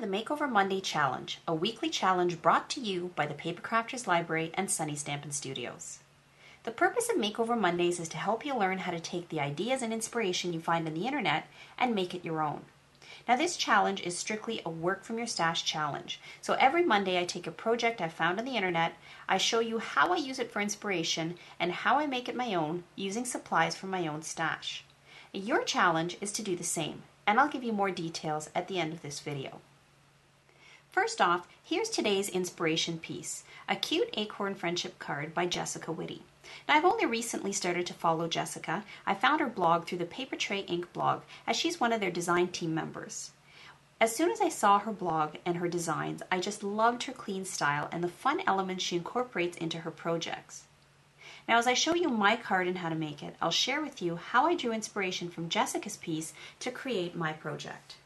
the Makeover Monday Challenge, a weekly challenge brought to you by the Paper Crafters Library and Sunny Stampin' Studios. The purpose of Makeover Mondays is to help you learn how to take the ideas and inspiration you find on the internet and make it your own. Now this challenge is strictly a work from your stash challenge. So every Monday I take a project I found on the internet, I show you how I use it for inspiration and how I make it my own using supplies from my own stash. Your challenge is to do the same, and I'll give you more details at the end of this video. First off, here's today's inspiration piece, a cute acorn friendship card by Jessica Whitty. Now I've only recently started to follow Jessica. I found her blog through the Paper Tray Ink blog as she's one of their design team members. As soon as I saw her blog and her designs, I just loved her clean style and the fun elements she incorporates into her projects. Now as I show you my card and how to make it, I'll share with you how I drew inspiration from Jessica's piece to create my project.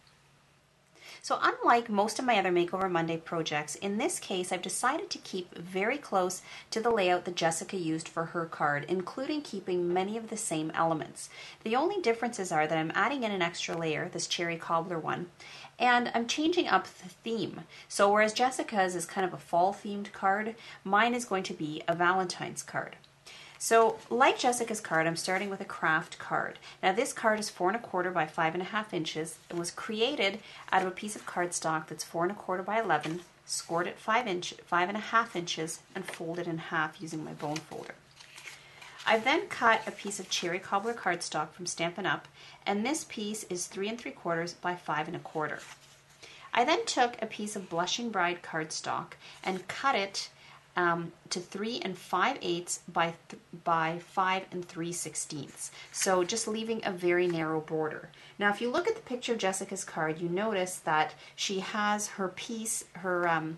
So unlike most of my other Makeover Monday projects, in this case I've decided to keep very close to the layout that Jessica used for her card, including keeping many of the same elements. The only differences are that I'm adding in an extra layer, this cherry cobbler one, and I'm changing up the theme. So whereas Jessica's is kind of a fall themed card, mine is going to be a Valentine's card. So like Jessica's card, I'm starting with a craft card. Now this card is 4 1/4 by 5 1/2 inches. It was created out of a piece of cardstock that's 4 1/4 by 11, scored at 5 1/2 inches, and folded in half using my bone folder. I've then cut a piece of cherry cobbler cardstock from Stampin' Up, and this piece is 3 3/4 by 5 1/4. I then took a piece of Blushing Bride cardstock and cut it to 3 5/8 by 5 3/16. So just leaving a very narrow border. Now if you look at the picture of Jessica's card, you notice that she has her piece, her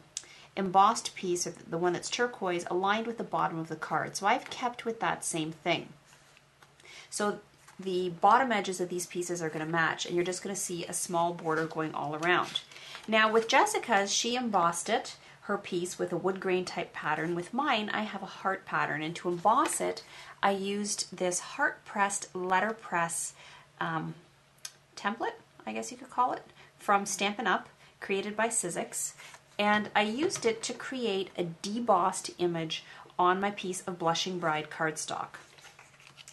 embossed piece, or the one that's turquoise, aligned with the bottom of the card. So I've kept with that same thing. So the bottom edges of these pieces are going to match, and you're just going to see a small border going all around. Now with Jessica's, she embossed it, her piece, with a wood grain type pattern. With mine, I have a heart pattern, and to emboss it, I used this heart pressed letterpress template, I guess you could call it, from Stampin' Up, created by Sizzix, and I used it to create a debossed image on my piece of Blushing Bride cardstock.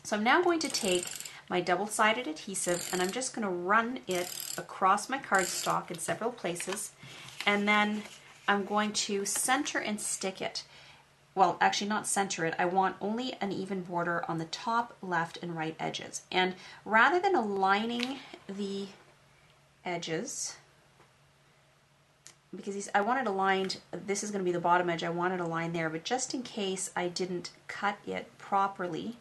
So I'm now going to take my double-sided adhesive and I'm just going to run it across my cardstock in several places, and then I'm going to center and stick it. Well, actually not center it. I want only an even border on the top, left, and right edges. And rather than aligning the edges, because I want it aligned, this is going to be the bottom edge, I want it aligned there, but just in case I didn't cut it properly,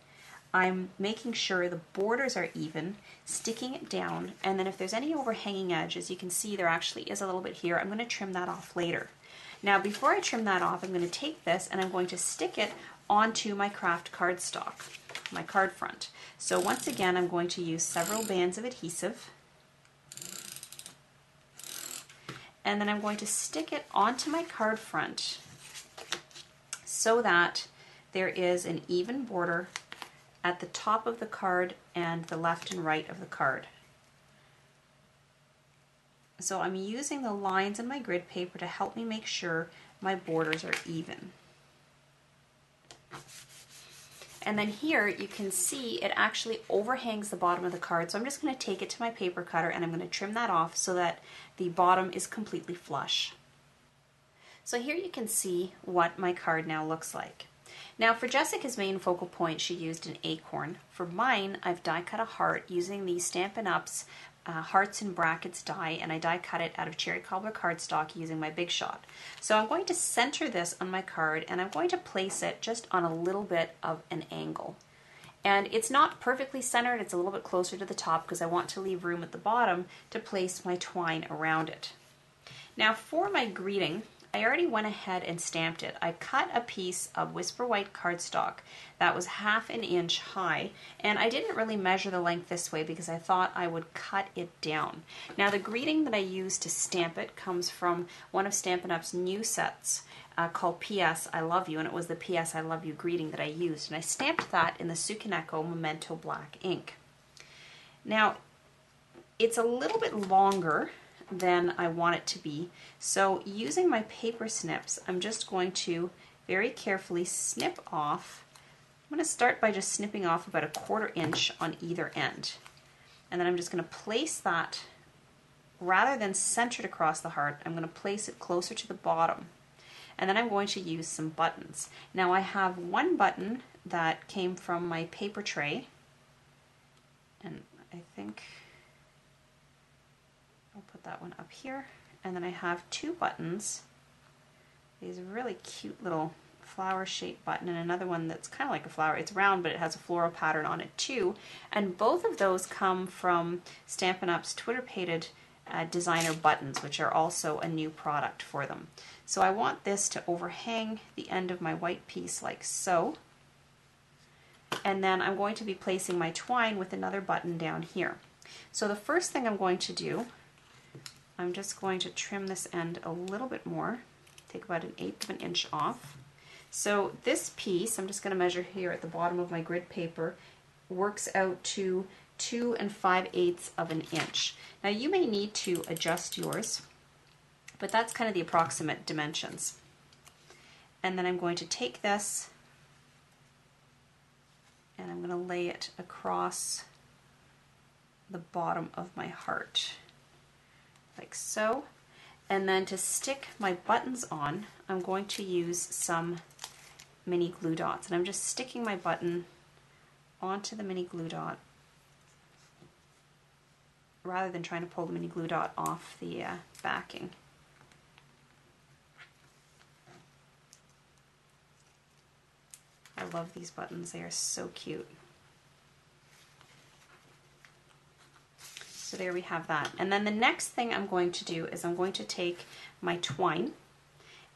I'm making sure the borders are even, sticking it down, and then if there's any overhanging edges, you can see there actually is a little bit here. I'm going to trim that off later. Now before I trim that off, I'm going to take this and I'm going to stick it onto my craft cardstock, my card front. So once again, I'm going to use several bands of adhesive, and then I'm going to stick it onto my card front so that there is an even border at the top of the card and the left and right of the card. So I'm using the lines in my grid paper to help me make sure my borders are even. And then here you can see it actually overhangs the bottom of the card, so I'm just going to take it to my paper cutter and I'm going to trim that off so that the bottom is completely flush. So here you can see what my card now looks like. Now for Jessica's main focal point, she used an acorn. For mine, I've die cut a heart using the Stampin' Up's Hearts and Brackets die, and I die cut it out of cherry cobbler cardstock using my Big Shot. So I'm going to center this on my card, and I'm going to place it just on a little bit of an angle. And it's not perfectly centered, it's a little bit closer to the top because I want to leave room at the bottom to place my twine around it. Now for my greeting, I already went ahead and stamped it. I cut a piece of Whisper White cardstock that was 1/2 inch high, and I didn't really measure the length this way because I thought I would cut it down. Now the greeting that I used to stamp it comes from one of Stampin' Up's new sets called P.S. I Love You, and it was the P.S. I Love You greeting that I used, and I stamped that in the Sukaneko Memento Black ink. Now it's a little bit longer than I want it to be. So using my paper snips, I'm just going to very carefully snip off. I'm going to start by just snipping off about 1/4 inch on either end. And then I'm just going to place that, rather than centered across the heart, I'm going to place it closer to the bottom. And then I'm going to use some buttons. Now I have one button that came from my paper tray, and I think I'll put that one up here. And then I have 2 buttons, these really cute little flower shaped button, and another one that's kind of like a flower. It's round, but it has a floral pattern on it too. And both of those come from Stampin' Up's Twitter pated designer buttons, which are also a new product for them. So I want this to overhang the end of my white piece like so. And then I'm going to be placing my twine with another button down here. So the first thing I'm going to do, I'm just going to trim this end a little bit more, take about 1/8 of an inch off. So this piece, I'm just going to measure here at the bottom of my grid paper, works out to 2 5/8 of an inch. Now you may need to adjust yours, but that's kind of the approximate dimensions. And then I'm going to take this and I'm going to lay it across the bottom of my heart, like so. And then to stick my buttons on, I'm going to use some mini glue dots. And I'm just sticking my button onto the mini glue dot, rather than trying to pull the mini glue dot off the backing. I love these buttons, they are so cute. So there we have that. And then the next thing I'm going to do is I'm going to take my twine,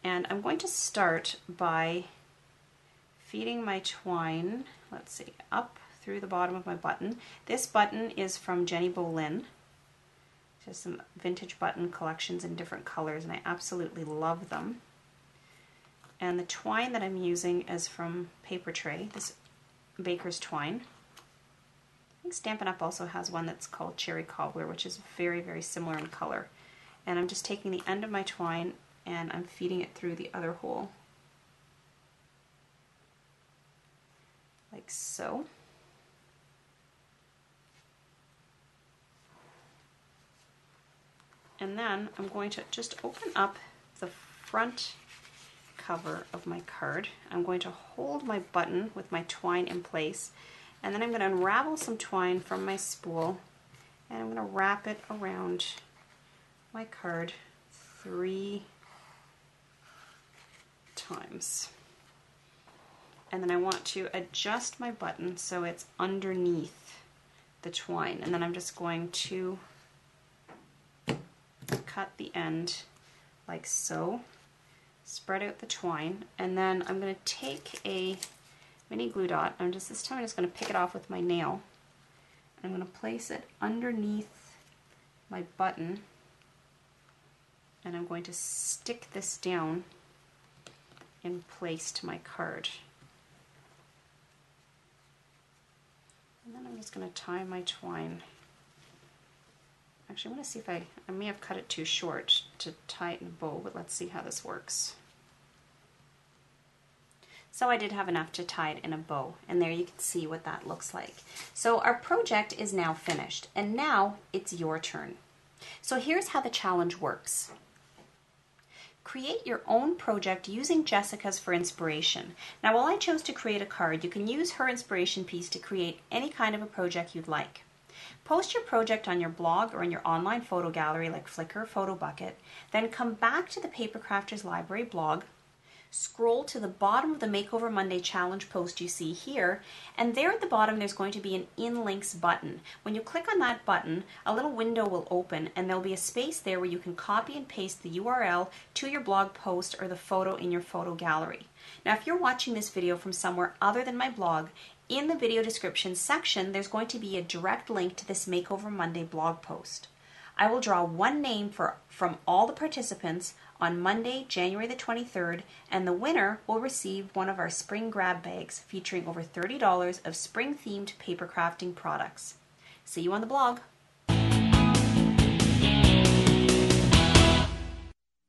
and I'm going to start by feeding my twine, let's see, up through the bottom of my button. This button is from Jenny Bolin. Just some vintage button collections in different colors, and I absolutely love them. And the twine that I'm using is from Paper Tray, this baker's twine. I think Stampin' Up! Also has one that's called Cherry Cobbler, which is very, very similar in color. And I'm just taking the end of my twine and I'm feeding it through the other hole, like so. And then I'm going to just open up the front cover of my card. I'm going to hold my button with my twine in place, and then I'm going to unravel some twine from my spool, and I'm going to wrap it around my card 3 times. And then I want to adjust my button so it's underneath the twine, and then I'm just going to cut the end like so, spread out the twine, and then I'm going to take a mini glue dot. This time I'm just going to pick it off with my nail. I'm going to place it underneath my button, and I'm going to stick this down in place to my card. And then I'm just going to tie my twine. Actually, I'm going to see if I may have cut it too short to tie it in a bow, but let's see how this works. So I did have enough to tie it in a bow, and there you can see what that looks like. So our project is now finished, and now it's your turn. So here's how the challenge works. Create your own project using Jessica's for inspiration. Now, while I chose to create a card, you can use her inspiration piece to create any kind of a project you'd like. Post your project on your blog or in your online photo gallery like Flickr or PhotoBucket, then come back to the Paper Crafters Library blog, scroll to the bottom of the Makeover Monday challenge post you see here, and there at the bottom there's going to be an In Links button. When you click on that button, a little window will open, and there'll be a space there where you can copy and paste the URL to your blog post or the photo in your photo gallery. Now, if you're watching this video from somewhere other than my blog, in the video description section there's going to be a direct link to this Makeover Monday blog post. I will draw one name from all the participants on Monday, January the 23rd, and the winner will receive one of our spring grab bags featuring over $30 of spring-themed paper crafting products. See you on the blog.